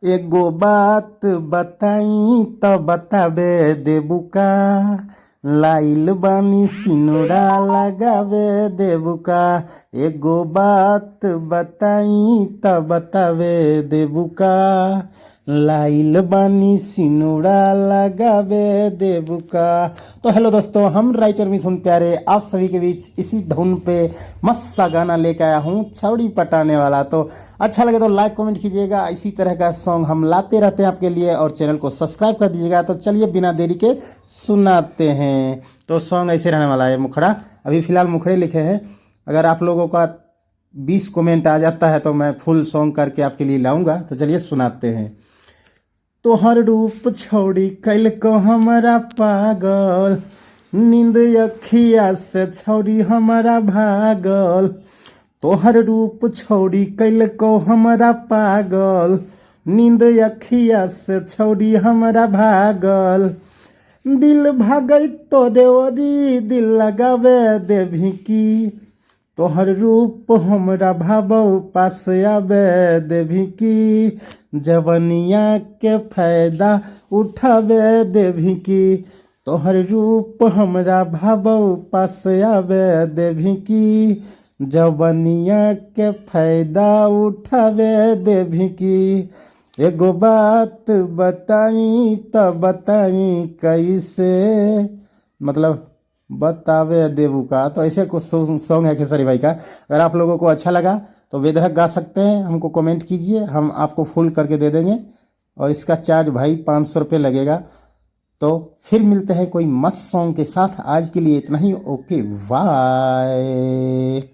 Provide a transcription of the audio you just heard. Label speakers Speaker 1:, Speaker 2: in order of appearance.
Speaker 1: एगो बात बताई त बताबे देबू का। लाइल बानी सिनुरा लगावे देबू का। एगो बात बताई त बताबे देबू का। लाइल बानी सिनुरा लगावे देबू का। तो हेलो दोस्तों, हम राइटर मिथुन प्यारे आप सभी के बीच इसी धुन पे मस्त सा गाना लेके आया हूँ, छौड़ी पटाने वाला। तो अच्छा लगे तो लाइक कमेंट कीजिएगा। इसी तरह का सॉन्ग हम लाते रहते हैं आपके लिए, और चैनल को सब्सक्राइब कर दीजिएगा। तो चलिए बिना देरी के सुनाते हैं। तो सॉन्ग ऐसे रहने वाला है। मुखड़ा, अभी फ़िलहाल मुखड़े लिखे हैं। अगर आप लोगों का 20 कमेंट आ जाता है तो मैं फुल सॉन्ग करके आपके लिए लाऊंगा। तो चलिए सुनाते हैं। तोहर रूप छौड़ी कैल को हमारा पागल, नींद अखिया से छौड़ी हमारा भागल। तोहर रूप छौड़ी कैल को हमारा पागल, नींद अखिया से छौड़ी हमारा भागल। दिल भागई तो देवरी दिल लगावे देवी की। तोहर रूप हमरा भावो पास आवे देवी की। जवनिया के फायदा उठावे देवी की। तोहर रूप हमरा भावो पास आवे देवी की। जवनिया के फायदा उठावे देवी की। एगो बात बताई त बताई कैसे, मतलब बतावे देबू का। तो ऐसे कुछ सॉन्ग है खेसारी भाई का। अगर आप लोगों को अच्छा लगा तो बेधड़क गा सकते हैं, हमको कमेंट कीजिए, हम आपको फुल करके दे देंगे। और इसका चार्ज भाई 500 रुपये लगेगा। तो फिर मिलते हैं कोई मस्त सॉन्ग के साथ। आज के लिए इतना ही। Okay bye.